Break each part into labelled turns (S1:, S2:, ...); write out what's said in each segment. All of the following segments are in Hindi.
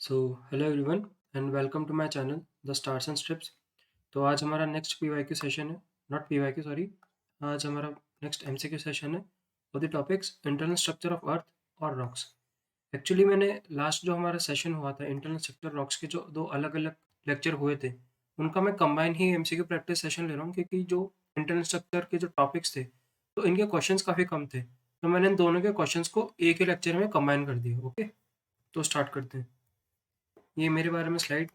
S1: Hello everyone and welcome to my channel the stars and stripes. तो आज हमारा नेक्स्ट पीवाईक्यू सेशन है, नॉट पीवाईक्यू सॉरी। आज हमारा नेक्स्ट एमसीक्यू सेशन है for the topics internal structure of earth और रॉक्स। एक्चुअली मैंने लास्ट जो हमारा सेशन हुआ था इंटरनल स्ट्रक्चर रॉक्स के जो दो अलग अलग लेक्चर हुए थे, उनका मैं कंबाइन ही एमसीक्यू प्रैक्टिस सेशन ले रहा हूँ, क्योंकि जो इंटरनल स्ट्रक्चर के जो टॉपिक्स थे तो इनके क्वेश्चंस काफ़ी कम थे, तो मैंने इन दोनों के क्वेश्चंस को एक ही लेक्चर में कंबाइन कर दिया। ओके, तो स्टार्ट करते हैं। ये मेरे बारे में स्लाइड,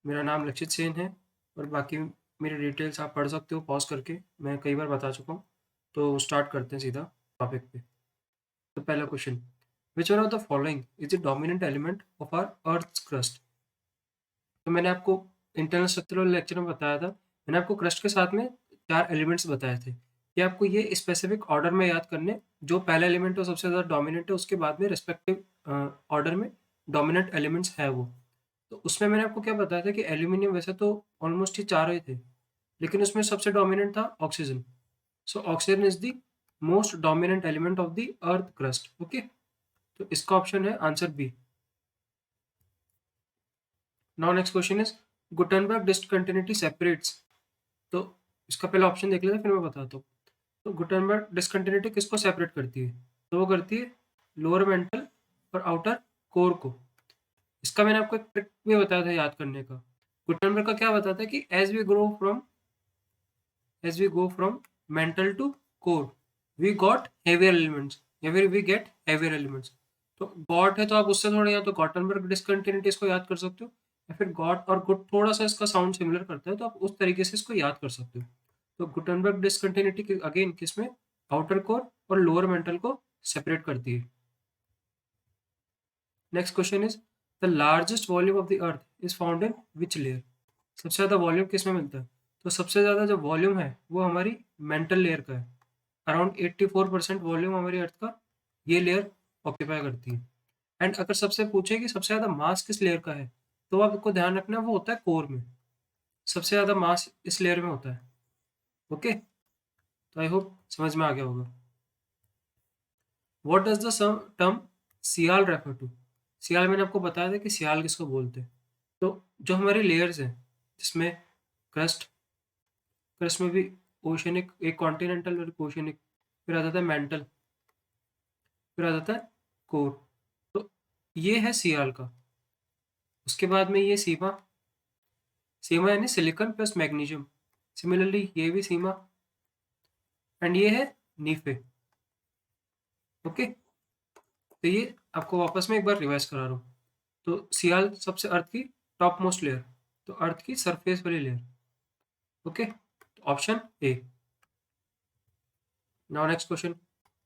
S1: मेरा नाम लक्षित सेन है और बाकी मेरी डिटेल्स आप पढ़ सकते हो पॉज करके, मैं कई बार बता चुका हूँ। तो स्टार्ट करते हैं सीधा टॉपिक पे। तो पहला question, which one of the following is the dominant element of our earth crust. तो मैंने आपको इंटरनल स्ट्रक्चर वाले लेक्चर में बताया था, मैंने आपको क्रस्ट के साथ में 4 एलिमेंट्स बताए थे कि आपको ये स्पेसिफिक ऑर्डर में याद करने, जो पहला एलिमेंट है सबसे ज़्यादा डोमिनेंट है, उसके बाद में रिस्पेक्टिव ऑर्डर में डोमिनेंट एलिमेंट्स है वो। तो उसमें मैंने आपको क्या बताया था कि एल्यूमिनियम वैसे तो ऑलमोस्ट ही चारों ही थे, लेकिन उसमें सबसे डोमिनेंट था oxygen. So oxygen is the most dominant element of the earth crust. Okay, तो इसका ऑप्शन है answer B. Now next question is Gutenberg discontinuity separates. तो इसका पहला ऑप्शन देख लेते हैं, फिर मैं बताता हूँ। तो गुटनबर्ग डिसकंटिन्यूटी किसको सेपरेट करती है? तो वो करती है लोअर मेंटल और आउटर कोर को। इसका मैंने आपको एक ट्रिक भी बताया था याद करने का। गुटनबर्ग का क्या बताता है कि as we go from mental to core we got heavier elements या फिर we get heavier elements। तो गॉट है तो आप उससे थोड़ा, या तो गॉटनबर्ग डिसकंटिन्यूटी इसको याद कर सकते हो, या फिर गॉट और गुट थोड़ा सा इसका साउंड सिमिलर करता है, तो आप उस तरीके से इसको याद कर सकते हो। तो गुटनबर्ग डिसकंटिन्यूटी अगेन किसमें, आउटर कोर और लोअर मेंटल को सेपरेट करती है। Next question is the largest volume of the earth is found in which layer. सबसे ज़्यादा वॉल्यूम किसमें मिलता है? तो सबसे ज़्यादा जो वॉल्यूम है वो हमारी मेंटल लेयर का है। अराउंड 84% वॉल्यूम हमारी अर्थ का ये लेयर ऑक्यूपाई करती है। एंड अगर सबसे पूछे कि सबसे ज़्यादा मास किस लेयर का है, तो आपको ध्यान रखना वो होता है कोर में। सबसे ज़्यादा मास इस लेयर में होता है। ओके, तो आई होप समझ में आ गया होगा। What does the term sial refer to. Sial मैंने आपको बताया था कि सियाल किसको बोलते हैं। तो जो हमारी लेयर्स हैं जिसमें क्रस्ट, क्रस्ट में भी ओशनिक, एक कॉन्टिनेंटल और एक ओशनिक, फिर आ जाता है मेंटल, फिर आ जाता है कोर। तो ये है सियाल का। उसके बाद में ये सीमा, सीमा यानी सिलिकॉन प्लस मैग्नीशियम। सिमिलरली ये भी सीमा, एंड ये है नीफे। ओके, तो ये आपको वापस में एक बार रिवाइज करा रहा हूँ। तो सियाल सबसे अर्थ की टॉप मोस्ट लेयर, तो अर्थ की सरफेस वाली layer. Okay, option A. Now next question,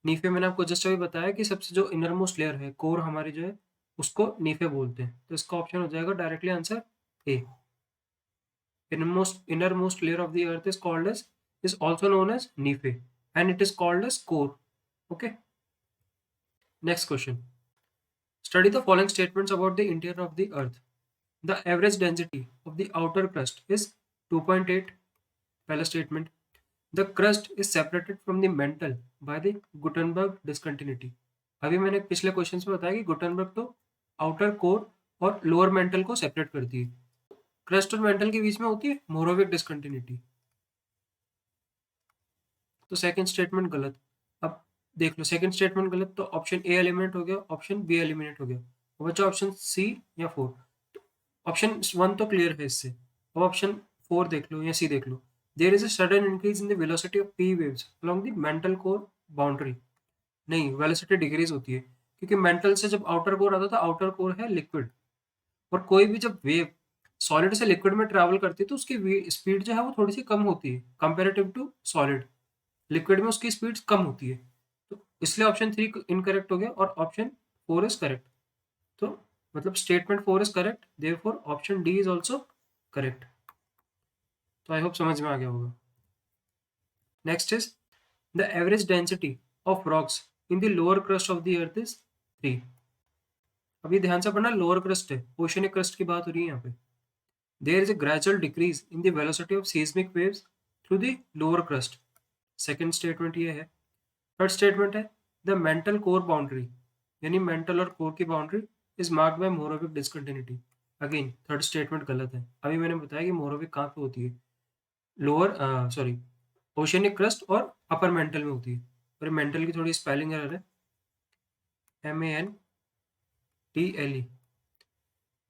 S1: nife मैंने आपको जस्ट अभी बताया कि सबसे जो इनर मोस्ट लेयर है, कोर हमारी जो है, उसको नीफे बोलते हैं। तो इसका ऑप्शन हो जाएगा directly answer A. Innermost layer of the earth is also known as Nephi, and it is called as core. Okay. Next question. Study the following statements about the interior of the earth. The average density of the outer crust is 2.8. पहला statement. The crust is separated from the mantle by the Gutenberg discontinuity. अभी मैंने पिछले क्वेश्चन में बताया कि गुटनबर्ग तो आउटर कोर और लोअर मेंटल को सेपरेट करती है, क्रस्ट और मेंटल के बीच में होती है मोरोविक डिसकंटिन्यूटी। तो सेकंड स्टेटमेंट गलत। अब देख लो, सेकंड स्टेटमेंट गलत तो ऑप्शन ए एलिमिनेट हो गया, ऑप्शन बी एलिमिनेट हो गया, और बचा ऑप्शन सी या फोर। ऑप्शन वन तो क्लियर है इससे। अब ऑप्शन फोर देख लो या सी देख लो। There is a sudden increase in the velocity of P waves along the mantle core boundary. नहीं, वेलोसिटी डिक्रीज होती है, क्योंकि मेंटल से जब आउटर कोर आता था, आउटर कोर है लिक्विड, और कोई भी जब वेव सॉलिड से लिक्विड में ट्रैवल करती है तो उसकी स्पीड जो है वो थोड़ी सी कम होती है कंपेरेटिव टू सॉलिड। लिक्विड में उसकी स्पीड कम होती है, तो इसलिए ऑप्शन थ्री इनकरेक्ट हो गया और ऑप्शन फोर इज करेक्ट। तो मतलब statement four is correct, therefore option D is also correct. तो आई होप समझ में आ गया होगा। Next is the average density of rocks in the lower crust of the earth is 3। अभी ध्यान से पढ़ना, लोअर क्रस्ट है, ओशनिक क्रस्ट की बात हो रही है यहाँ पे। There is a gradual decrease in the velocity of seismic waves through the lower crust. Second statement ये है। थर्ड स्टेटमेंट है द मेंटल कोर बाउंड्री, यानी मेंटल और कोर की boundary is marked by Mohorovicic discontinuity. Again third statement गलत है। अभी मैंने बताया कि मोरोविक कहाँ पे होती है, लोअर सॉरी ओशियनिक क्रस्ट और अपर मेंटल में होती है। और मेंटल की थोड़ी स्पेलिंग एरर है, MENTLE।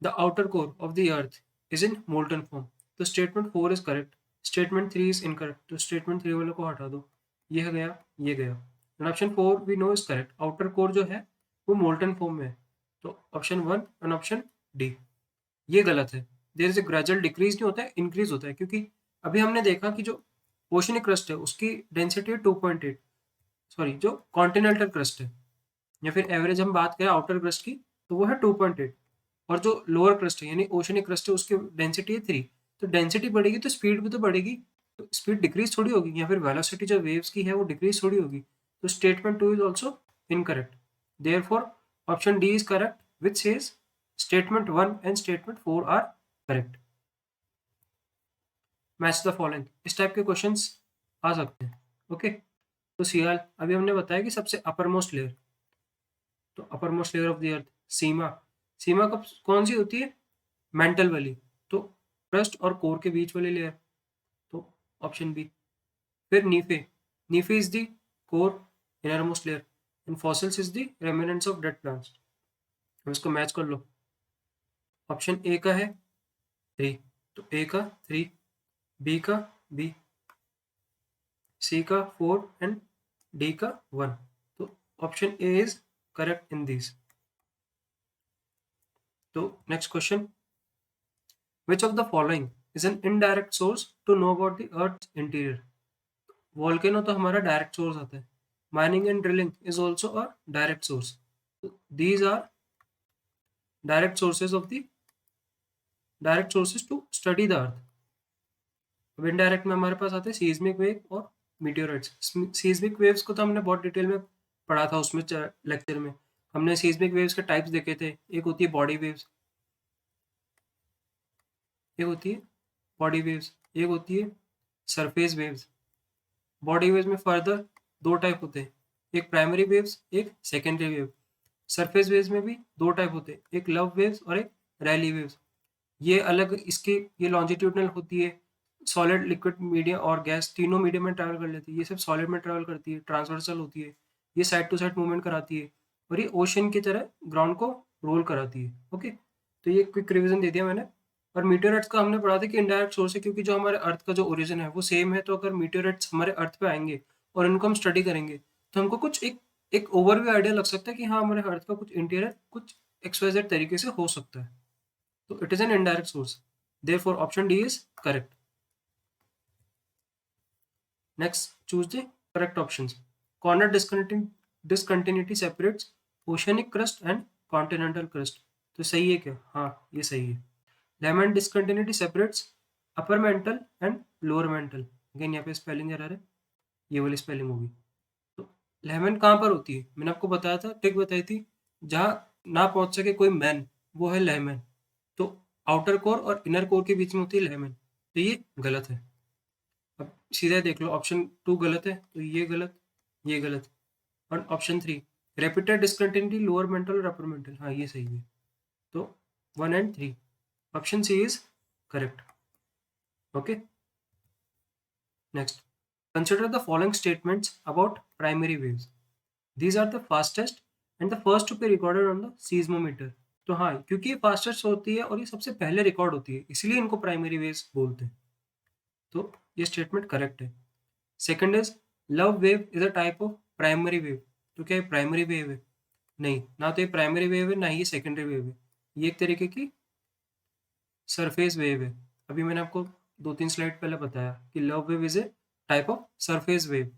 S1: The outer core of the earth is in molten form। तो statement 4 is correct, statement 3 is incorrect. तो स्टेटमेंट 3 वाले को हटा दो, ये गया ये गया। And option 4 we know is correct, outer core जो है वो मोल्टन फॉर्म में है। तो ऑप्शन 1 एंड ऑप्शन डी ये गलत है। There is a gradual decrease नहीं होता है, इंक्रीज होता है, क्योंकि अभी हमने देखा कि जो ओशनिक क्रस्ट है उसकी डेंसिटी है 2.8, सॉरी जो कॉन्टिनेंटल क्रस्ट है या फिर एवरेज हम बात करें आउटर क्रस्ट की तो वो है 2.8, और जो लोअर क्रस्ट है यानी ओशनिक क्रस्ट है उसकी डेंसिटी है 3। तो डेंसिटी बढ़ेगी तो स्पीड भी तो बढ़ेगी, तो स्पीड डिक्रीज थोड़ी होगी, या फिर वेलोसिटी जो वेव्स की है वो डिक्रीज थोड़ी होगी। तो statement 2 is also incorrect. Therefore option D is correct which says statement 1 and statement 4 are correct. Match the following, इस टाइप के क्वेश्चंस आ सकते हैं। ओके, तो सियाल अभी हमने बताया कि सबसे अपर मोस्ट लेयर, तो upper most layer of the earth sima, sima कब कौन सी होती है, मेंटल वाली, तो क्रस्ट और कोर के बीच वाली लेयर, तो ऑप्शन बी। फिर nife, nife is the core inner most layer and fossils is the remnants of dead plants. अब इसको मैच कर लो, ऑप्शन ए का है 3, तो ए का 3, बी का बी, सी का 4 एंड डी का 1। तो option A is correct in this. तो next question, which of the following is an indirect source to know about the earth's interior। Volcano तो हमारा डायरेक्ट सोर्स आता है, mining and drilling is also a direct source. These are direct sources of the direct sources to study the earth. अब इनडायरेक्ट में हमारे पास आते हैं सीस्मिक वेव और मीटियोराइट्स। सीस्मिक वेव्स को तो हमने बहुत डिटेल में पढ़ा था, उसमें लेक्चर में हमने सीस्मिक वेव्स के टाइप्स देखे थे। एक होती है बॉडी वेव्स, एक होती है बॉडी वेव्स, एक होती है सरफेस वेव्स। बॉडी वेव्स में फर्दर दो टाइप होते हैं, एक प्राइमरी वेव्स एक सेकेंडरी वेव। सरफेस वेव्स में भी दो टाइप होते हैं, एक लव वेव्स और एक रैली वेव्स। ये अलग इसके ये लॉन्जिट्यूडनल होती है, सॉलिड लिक्विड मीडियम और गैस तीनों मीडियम में ट्रैवल कर लेती है। ये सिर्फ सॉलिड में ट्रैवल करती है, ट्रांसवर्सल होती है, ये साइड टू साइड मूवमेंट कराती है, और ये ओशन की तरह ग्राउंड को रोल कराती है। ओके, तो ये क्विक रिविजन दे दिया मैंने। और मीटियोराइट्स का हमने पढ़ा था कि इनडायरेक्ट सोर्स है, क्योंकि जो हमारे अर्थ का जो ओरिजिन है वो सेम है। तो अगर मीटियोराइट्स हमारे अर्थ पे आएंगे और इनको हम स्टडी करेंगे तो हमको कुछ एक ओवरव्यू आइडिया लग सकता है कि हाँ हमारे अर्थ का कुछ इंटीरियर कुछ XYZ तरीके से हो सकता है। तो it is an indirect source, therefore option D is correct. Next choose the correct options. Corner discontinuity separates oceanic crust and continental crust. तो सही है क्या, हाँ ये सही है। Lyman discontinuity separates upper mental and lower mental। Again यहाँ पे स्पेलिंग एरर है, ये वाली स्पेलिंग होगी। तो लेमन कहाँ पर होती है, मैंने आपको बताया था, ट्रिक बताई थी, जहाँ ना पहुंच सके कोई मैन वो है लेमन। तो आउटर कोर और इनर कोर के बीच में होती है लेमन, तो ये गलत है। अब सीधा देख लो, ऑप्शन 2 गलत है, तो ये गलत, ये गलत। और option 3 repeated discontinuity lower mantle और अपर मेंटल, हाँ ये सही है। तो 1 and 3, option C is correct. Okay, next. Consider the following statements about primary waves. These are the fastest and the first to be recorded on the seismometer। तो हाँ, क्योंकि ये फास्टेस्ट होती है और ये सबसे पहले रिकॉर्ड होती है, इसलिए इनको प्राइमरी वेव्स बोलते हैं। तो ये स्टेटमेंट करेक्ट है। Second is love wave is a type of primary wave. तो क्या ये प्राइमरी वेव है, नहीं, ना तो ये प्राइमरी वेव है ना ही ये सेकेंडरी वेव है, ये एक तरीके की सरफेस वेव है। अभी मैंने आपको 2-3 स्लाइड पहले बताया कि love wave is a type of surface wave,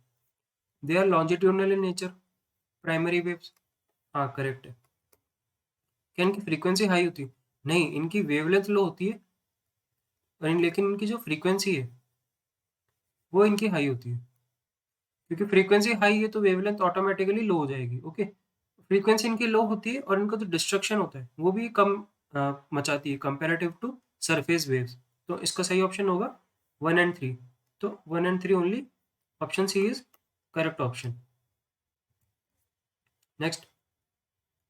S1: they are longitudinal in nature. Primary waves, हाँ करेक्ट है। क्या इनकी फ्रीक्वेंसी हाई होती है, नहीं, इनकी वेवलेंथ लो होती है, और लेकिन इनकी जो फ्रीक्वेंसी है वो इनकी हाई होती है। क्योंकि फ्रीक्वेंसी हाई है तो वेवलेंथ ऑटोमेटिकली लो हो जाएगी। ओके, फ्रीक्वेंसी इनकी लो होती है और इनका जो डिस्ट्रक्शन होता है वो भी कम मचाती है कंपेरेटिव टू सरफेस वेव्स। तो इसका सही ऑप्शन होगा 1 एंड 3। तो 1 and 3 only, option C is correct option. Next,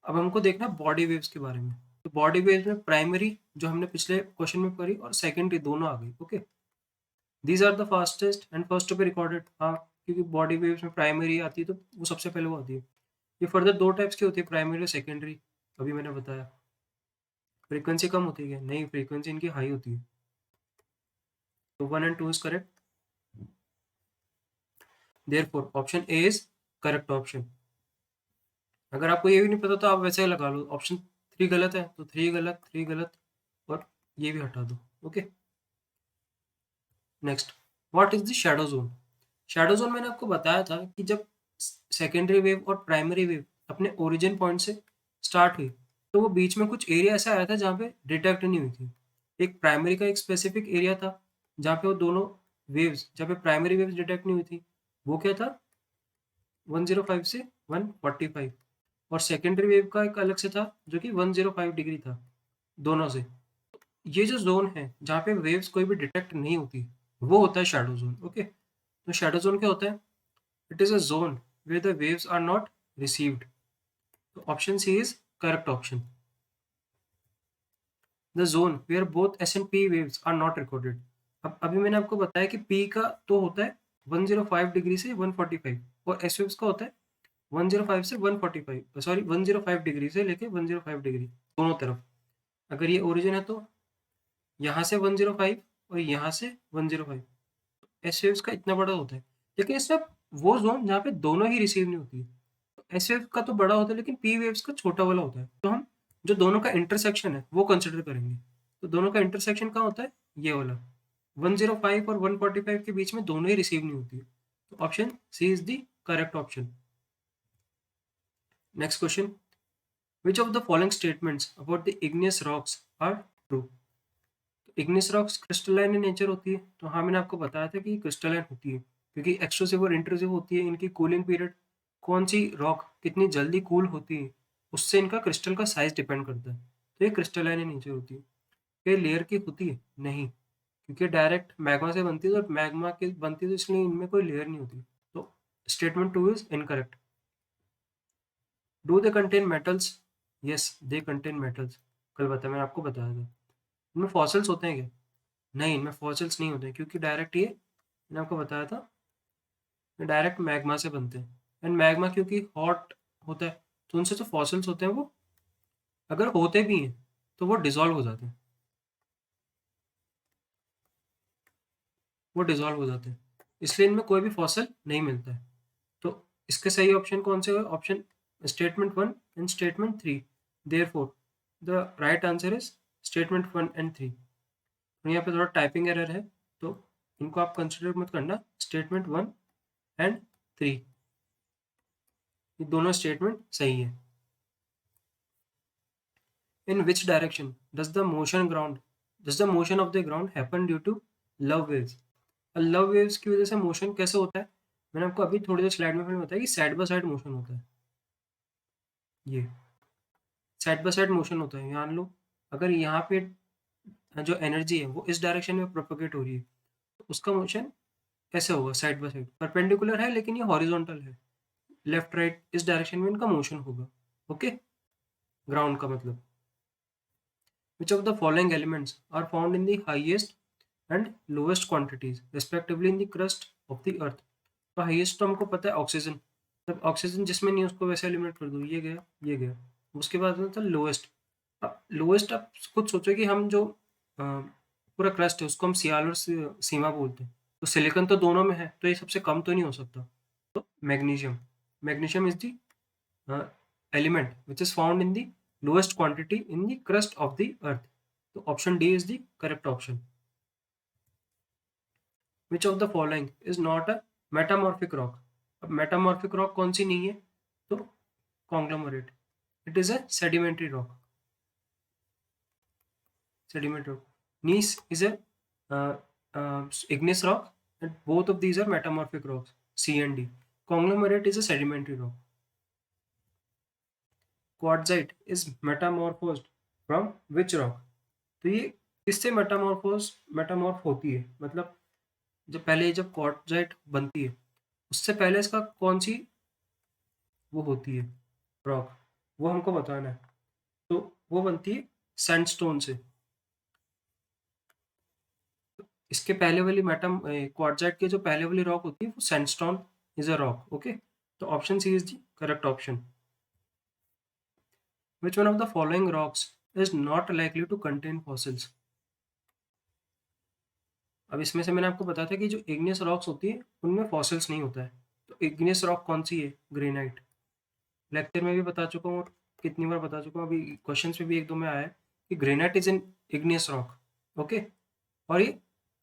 S1: अब हमको देखना है बॉडी वेव्स के बारे में। तो बॉडी वेव्स में प्राइमरी जो हमने पिछले क्वेश्चन में पढ़ी और सेकेंडरी दोनों आ गई। Okay, these are the fastest and first to be recorded. हाँ, क्योंकि बॉडी वेव्स में प्राइमरी आती है तो वो सबसे पहले वो आती है। ये फर्दर दो टाइप्स की होती है, प्राइमरी और सेकेंडरी। अभी मैंने बताया फ्रीक्वेंसी कम होती है, नहीं फ्रीक्वेंसी इनकी हाई होती है। तो 1 and 2 is correct, therefore option A is correct option. अगर आपको ये भी नहीं पता तो आप वैसे ही लगा लो, ऑप्शन 3 गलत है तो 3 गलत, 3 गलत, और ये भी हटा दो। Okay, next, what is the shadow zone? Shadow zone मैंने आपको बताया था कि जब सेकेंडरी वेव और प्राइमरी वेव अपने ओरिजिन पॉइंट से स्टार्ट हुई तो वो बीच में कुछ एरिया ऐसा आया था जहाँ पे डिटेक्ट नहीं हुई थी। एक प्राइमरी का एक स्पेसिफिक एरिया था जहाँ पे वो दोनों वेव्स, जहाँ पे प्राइमरी वेव्स डिटेक्ट नहीं हुई थी, वो क्या था, 105 से 145। और सेकेंडरी वेव का एक अलग से था जो कि 105 डिग्री था दोनों से। ये जो जोन है जहाँ पे वेव्स कोई भी डिटेक्ट नहीं होती, वो होता है शैडो जोन। ओके, तो शैडो जोन क्या होता है? It is a zone where the waves are not received. So option C is correct option. The zone where both S and P waves are not recorded. अब अभी मैंने आपको बताया कि P का तो होता है 105 डिग्री से 145 और S waves का होता है 105 से 145, सॉरी 105 डिग्री से लेके 105 डिग्री दोनों तरफ। अगर ये ओरिजिन है तो यहाँ से 105 और यहाँ से 105, एस वेव्स का इतना बड़ा होता है। लेकिन इसमें वो जोन जहाँ पे दोनों ही रिसीव नहीं होती है, एस वेव का तो बड़ा होता है लेकिन पी वेव्स का छोटा वाला होता है। तो हम जो दोनों का इंटरसेक्शन है वो कंसिडर करेंगे। तो दोनों का इंटरसेक्शन कहाँ होता है? ये वाला 105 और 145 के बीच में दोनों ही रिसीव नहीं होती है। तो option C is the correct option. Next question, which of the following statements about the igneous rocks are true? Igneous rocks crystalline in nature होती है, तो हाँ मैंने आपको बताया था कि क्रिस्टलाइन होती है क्योंकि एक्सट्रूसिव और इंट्रूसिव होती है। इनकी कूलिंग पीरियड, कौन सी रॉक कितनी जल्दी कूल होती है, उससे इनका क्रिस्टल का साइज डिपेंड करता है। तो ये क्रिस्टलाइन इन नेचर होती है। ये लेयर की होती है नहीं, क्योंकि डायरेक्ट मैग्मा से बनती है, तो मैग्मा की बनती है तो इसलिए इनमें कोई लेयर नहीं होती। तो statement 2 is incorrect. Do they contain metals? Yes, they contain metals. कल बताया, मैंने आपको बताया था। इनमें फॉसिल्स होते हैं क्या? नहीं, इनमें फॉसिल्स नहीं होते क्योंकि डायरेक्ट ये मैंने आपको बताया था डायरेक्ट मैग्मा से बनते हैं। एंड मैग्मा क्योंकि हॉट होता है तो उनसे जो फॉसिल्स होते हैं वो अगर होते भी हैं तो वो डिजॉल्व हो जाते हैं, वो डिजॉल्व हो जाते हैं, इसलिए इनमें कोई भी फॉसिल नहीं मिलता है। तो इसके सही ऑप्शन कौन से हुए? Option statement 1 and statement 3। Therefore the right answer is statement 1 and 3। और यहाँ पे थोड़ा टाइपिंग एरर है तो इनको आप कंसिडर मत करना। स्टेटमेंट 1 एंड 3 ये दोनों स्टेटमेंट सही है। In which direction does the motion of the ground happen due to love waves? Love waves की वजह से मोशन कैसे होता है? मैंने आपको अभी थोड़ी देर स्लाइड में मैंने बताया कि साइड बाय साइड मोशन होता है। ये साइड बाय साइड मोशन होता है। मान लो अगर यहाँ पे जो एनर्जी है वो इस डायरेक्शन में प्रोपोगेट हो रही है तो उसका मोशन कैसे होगा? साइड बाय साइड परपेंडिकुलर है लेकिन ये हॉरिजॉन्टल है, लेफ्ट राइट इस डायरेक्शन में इनका मोशन होगा। ओके, ग्राउंड का मतलब। Which of the following elements are found in the highest and lowest quantities respectively in the crust of the earth? तो हाईएस्ट तो हमको पता है ऑक्सीजन, तब ऑक्सीजन जिसमें नहीं उसको वैसे एलिमिनेट कर दो, ये गया ये गया। उसके बाद में था लोएस्ट। अब लोएस्ट आप खुद सोचो कि हम जो पूरा क्रस्ट है उसको हम सियाल और सीमा बोलते हैं, तो सिलिकॉन तो दोनों में है तो ये सबसे कम तो नहीं हो सकता। तो magnesium, magnesium is the element which is found in the lowest quantity in the crust of the earth. So option D is the correct option. Which of the following is not a metamorphic rock? अब metamorphic rock कौन सी नहीं है? तो conglomerate. It is a sedimentary rock. Sedimentary rock. Gneiss is a igneous rock, and both of these are metamorphic rocks. C and D. Conglomerate is a sedimentary rock. Quartzite is metamorphosed from which rock? तो ये किससे मेटामॉर्फ होती है? मतलब जब क्वार्ट्जाइट बनती है उससे पहले इसका कौन सी वो होती है रॉक? वो हमको बताना है। तो वो बनती है सैंडस्टोन से। इसके पहले वाली क्वार्टजाइट की जो पहले वाली रॉक होती है वो sandstone is a rock. Okay, तो option C is the correct option. Which one of the following rocks is not likely to contain fossils? अब इसमें से मैंने आपको बताया था कि जो इग्नियस रॉक्स होती है उनमें फॉसिल्स नहीं होता है। तो इग्नियस रॉक कौन सी है? ग्रेनाइट। लेक्चर में भी बता चुका हूँ और कितनी बार बता चुका हूँ, अभी क्वेश्चंस में भी एक दो में आया है कि granite is an igneous rock. Okay, और ये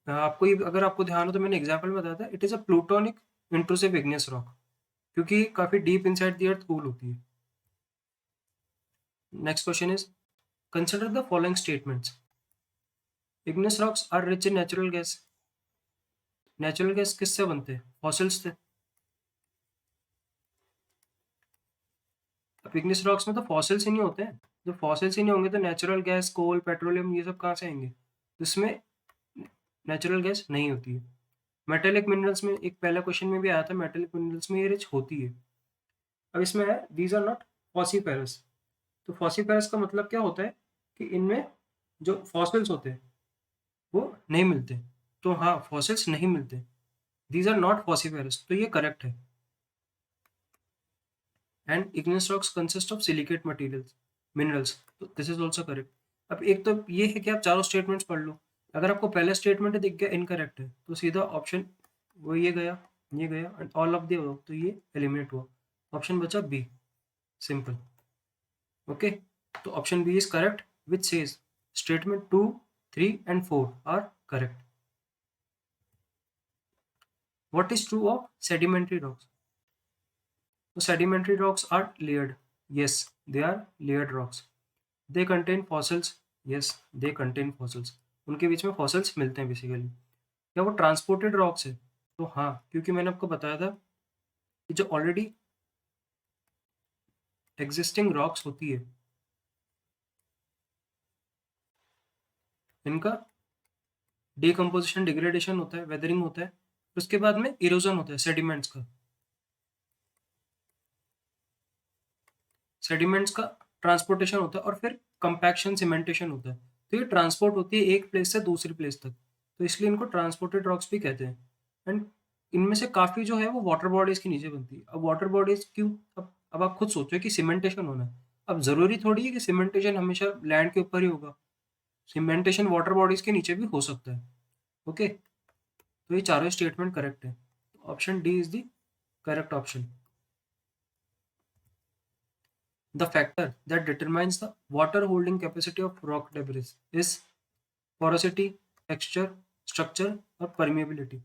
S1: आपको ये अगर आपको ध्यान हो तो मैंने एग्जाम्पल में बताया था, it is a plutonic intrusive igneous rock, क्योंकि काफी deep inside the earth cool होती है। Next question is, consider the following statements. Igneous rocks are rich in natural gas. Natural gas किससे बनते हैं? फॉसिल्स से। अब इग्नियस रॉक्स में तो फॉसिल्स ही नहीं होते हैं। जब फॉसिल्स ही नहीं होंगे तो नेचुरल गैस, कोल, पेट्रोलियम ये सब कहाँ से आएंगे? तो इसमें नेचुरल गैस नहीं होती है। मेटेलिक मिनरल्स में एक पहला क्वेश्चन में भी आया था, मेटेलिक मिनरल्स में ये रिच होती है। अब इसमें है दीज आर नॉट फॉसिफेरस। तो फॉसिफेरस का मतलब क्या होता है कि इनमें जो फॉसिल्स होते हैं वो नहीं मिलते। तो हाँ, फॉसिल्स नहीं मिलते। दीज आर नॉट फॉसिफेरस, तो ये करेक्ट है। And igneous rocks consist of silicate materials minerals, तो दिस इज ऑल्सो करेक्ट। अब एक तो ये है कि आप चारों स्टेटमेंट्स पढ़ लो। अगर आपको पहला स्टेटमेंट दिख गया इनकरेक्ट है तो सीधा ऑप्शन वो ये गया and all of the above, तो ये एलिमिनेट हुआ। ऑप्शन बचा बी, सिंपल। ओके, तो option B is correct which says statement 2, 3 and 4 are correct. What is true of sedimentary rocks? तो sedimentary rocks are layered. Yes, they are layered rocks. They contain fossils. Yes, they contain fossils. उनके बीच में फॉसिल्स मिलते हैं बेसिकली। क्या वो ट्रांसपोर्टेड रॉक्स है? तो हाँ, क्योंकि मैंने आपको बताया था कि जो ऑलरेडी एग्जिस्टिंग रॉक्स होती है इनका डिकम्पोजिशन, डिग्रेडेशन होता है, वेदरिंग होता है, उसके बाद में इरोजन होता है सेडिमेंट्स का। सेडिमेंट्स का ट्रांसपोर्टेशन होता है और फिर कंपैक्शन, सीमेंटेशन होता है। तो ये ट्रांसपोर्ट होती है एक प्लेस से दूसरी प्लेस तक, तो इसलिए इनको ट्रांसपोर्टेड रॉक्स भी कहते हैं। एंड इनमें से काफ़ी जो है वो वाटर बॉडीज के नीचे बनती है। अब वाटर बॉडीज क्यों? अब आप खुद सोचो कि सीमेंटेशन होना है। अब ज़रूरी थोड़ी है कि सीमेंटेशन हमेशा लैंड के ऊपर ही होगा। सीमेंटेशन वाटर बॉडीज के नीचे भी हो सकता है। ओके, तो ये चारों स्टेटमेंट करेक्ट है। Option D is the correct option. The factor that determines the water holding capacity of rock debris is porosity, texture, structure और permeability।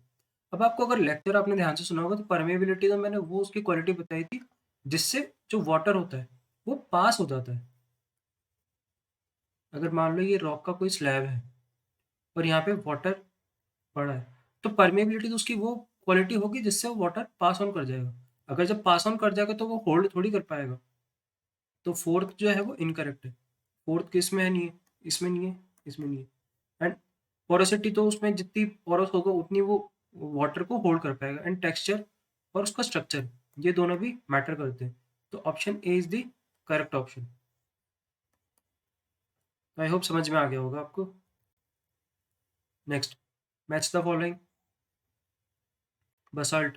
S1: अब आपको अगर लेक्चर आपने ध्यान से सुना होगा तो परमेबिलिटी तो मैंने वो उसकी क्वालिटी बताई थी जिससे जो वाटर होता है वो पास हो जाता है। अगर मान लो ये रॉक का कोई स्लैब है और यहाँ पे वाटर पड़ा है, तो परमेबिलिटी तो उसकी वो क्वालिटी होगी जिससे वो वाटर पास ऑन कर जाएगा। अगर जब पास ऑन कर जाएगा तो वो होल्ड थोड़ी कर पाएगा। तो फोर्थ जो है वो इनकरेक्ट है। फोर्थ किस में है? नहीं है, इसमें नहीं है, इसमें नहीं है। एंड पोरोसिटी तो उसमें जितनी पोरस होगा उतनी वो वाटर को होल्ड कर पाएगा। एंड टेक्सचर और उसका स्ट्रक्चर, ये दोनों भी मैटर करते हैं। तो option A is the correct option. I hope समझ में आ गया होगा आपको। Next, match the following. Basalt,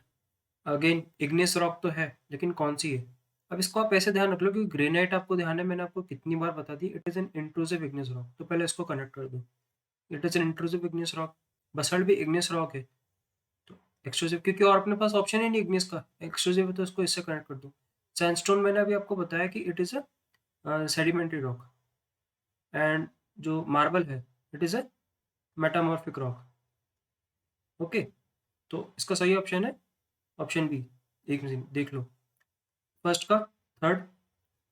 S1: again igneous rock तो है लेकिन कौन सी है? अब इसको आप ऐसे ध्यान रख लो कि ग्रेनाइट आपको ध्यान है, मैंने आपको कितनी बार बता दी, it is an intrusive igneous rock. तो पहले इसको कनेक्ट कर दो। It is an intrusive igneous rock. Basalt भी इग्नियस रॉक है। तो एक्सक्लूसिव, क्योंकि और अपने पास ऑप्शन ही नहीं इग्नियस का, एक्सक्लूसिव है तो इसको इससे कनेक्ट कर दो। सैंडस्टोन मैंने अभी आपको बताया कि it is a sedimentary rock. And जो मार्बल है it is a metamorphic rock. Okay, तो इसका सही ऑप्शन है ऑप्शन बी। एक मिनट देख लो, फर्स्ट का थर्ड,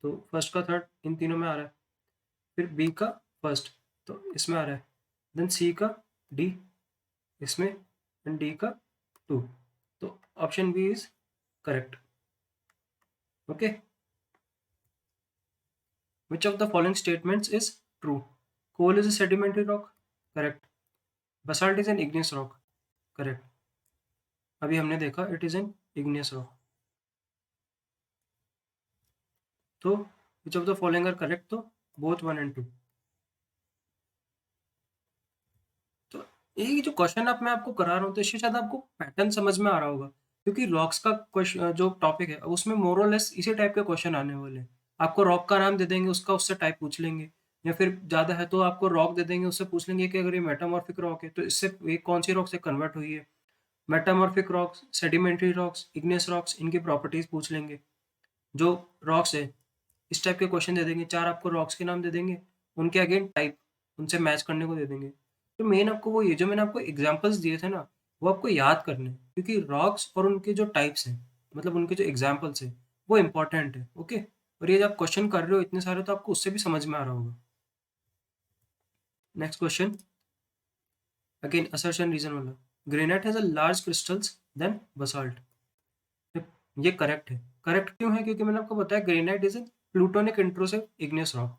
S1: तो फर्स्ट का थर्ड इन तीनों में आ रहा है, फिर बी का फर्स्ट तो इसमें आ रहा है, देन सी का डी इसमें, एंड डी का टू। तो option B is correct. Okay, which of the following statements is true? Coal is a sedimentary rock, correct. Basalt is an igneous rock, correct. अभी हमने देखा it is an igneous rock। तो which of the following are correct, तो बोथ 1 एंड 2। तो ये जो क्वेश्चन अब मैं आपको करा रहा हूँ, तो इससे शायद आपको पैटर्न समझ में आ रहा होगा, क्योंकि रॉक्स का जो टॉपिक है उसमें मोर और लेस इसी टाइप के क्वेश्चन आने वाले हैं। आपको रॉक का नाम दे देंगे, उसका उससे टाइप पूछ लेंगे, या फिर ज़्यादा है तो आपको रॉक दे देंगे, उससे पूछ लेंगे कि अगर ये मेटामॉर्फिक रॉक है तो इससे ये कौन सी रॉक से कन्वर्ट हुई है। Metamorphic rocks, sedimentary rocks, igneous rocks, इनकी प्रॉपर्टीज पूछ लेंगे। जो रॉक्स है इस टाइप के क्वेश्चन दे देंगे, 4 आपको रॉक्स के नाम दे देंगे, उनके अगेन टाइप उनसे मैच करने को दे देंगे। तो मेन आपको वो ये जो मैंने आपको एग्ज़ाम्पल्स दिए थे ना, वो आपको याद करने हैं, क्योंकि रॉक्स और उनके जो टाइप्स हैं, मतलब उनके जो एग्ज़ाम्पल्स हैं, वो इम्पोर्टेंट है, ओके? और ये जब आप क्वेश्चन कर रहे हो इतने सारे, तो आपको उससे भी समझ में आ रहा होगा। Next question, again assertion reason वाला। Granite has a large crystals then basalt. ये करेक्ट है। करेक्ट क्यों है? क्योंकि मैंने आपको बताया granite is a plutonic intrusive igneous rock.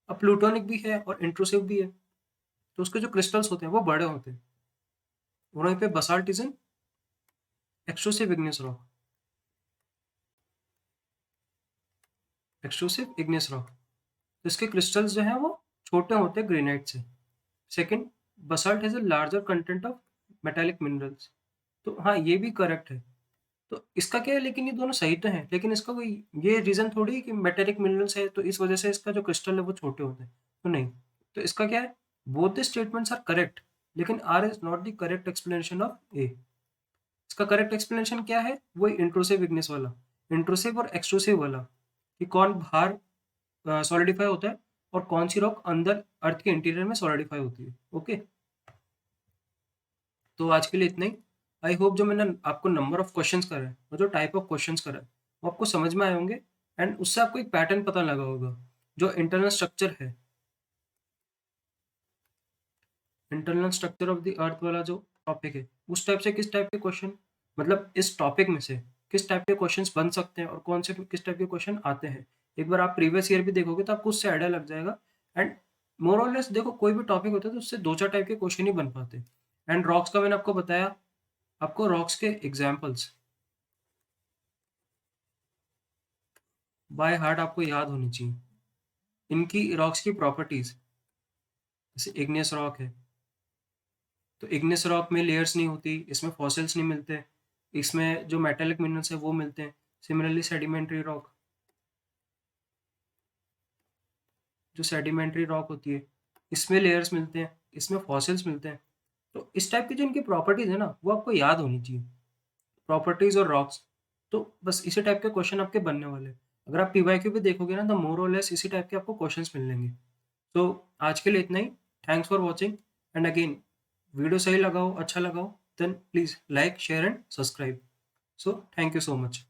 S1: अब प्लूटोनिक भी है और इंट्रूसिव भी है, तो उसके जो क्रिस्टल्स होते हैं वो बड़े होते हैं। वहीं पे basalt is an extrusive igneous rock. Extrusive igneous rock, तो इसके क्रिस्टल्स जो हैं वो छोटे होते हैं ग्रेनाइट से। Second, basalt has a larger content of metallic minerals. तो हाँ, ये भी करेक्ट है। तो इसका क्या है, लेकिन ये दोनों सही तो हैं, लेकिन इसका कोई ये रीज़न थोड़ी है कि मेटेलिक मिनरल्स है तो इस वजह से इसका जो क्रिस्टल है वो छोटे होते हैं, तो नहीं। तो इसका क्या है, both the statements are correct, लेकिन R is not the correct explanation of A. इसका करेक्ट एक्सप्लेनेशन क्या है, वही इंट्रूसिव इग्निस वाला, इंट्रूसिव और एक्सट्रूसिव वाला, कि कौन बाहर सॉलिडिफाई होता है और कौन सी रॉक अंदर अर्थ के इंटीरियर में सॉलिडिफाई होती है, ओके। तो आज के लिए इतना ही। आई होप जो मैंने आपको नंबर ऑफ क्वेश्चंस करा है और जो टाइप ऑफ क्वेश्चंस करा है वो आपको समझ में आए होंगे, एंड उससे आपको एक पैटर्न पता लगा होगा। जो इंटरनल स्ट्रक्चर है, इंटरनल स्ट्रक्चर ऑफ द अर्थ वाला जो टॉपिक है, उस टाइप से किस टाइप के क्वेश्चन, मतलब इस टॉपिक में से किस टाइप के क्वेश्चंस बन सकते हैं और कौन से किस टाइप के क्वेश्चन आते हैं। एक बार आप प्रीवियस ईयर भी देखोगे तो आपको उससे आइडिया लग जाएगा। एंड मोर और लेस देखो, कोई भी टॉपिक होता है तो उससे 2-4 टाइप के क्वेश्चन ही बन पाते हैं। एंड रॉक्स का मैंने आपको बताया, आपको रॉक्स के एग्जाम्पल्स बाय हार्ट आपको याद होनी चाहिए। इनकी रॉक्स की प्रॉपर्टीज, जैसे इग्नियस रॉक है, तो इग्नियस रॉक में लेयर्स नहीं होती, इसमें फॉसिल्स नहीं मिलते, इसमें जो मेटेलिक मिनरल्स है वो मिलते हैं। सिमिलरली सेडिमेंट्री रॉक, जो सेडिमेंट्री रॉक होती है, इसमें लेयर्स मिलते हैं, इसमें फॉसिल्स मिलते हैं। तो इस टाइप की जो इनकी प्रॉपर्टीज है ना, वो आपको याद होनी चाहिए, प्रॉपर्टीज और रॉक्स। तो बस इसी टाइप के क्वेश्चन आपके बनने वाले हैं। अगर आप पीवाईक्यू पे देखोगे ना, तो मोर और लेस इसी टाइप के आपको क्वेश्चंस मिलेंगे। तो आज के लिए इतना ही। Thanks for watching, and again, video सही लगा हो, अच्छा लगा हो, then please like, share and subscribe. So thank you so much.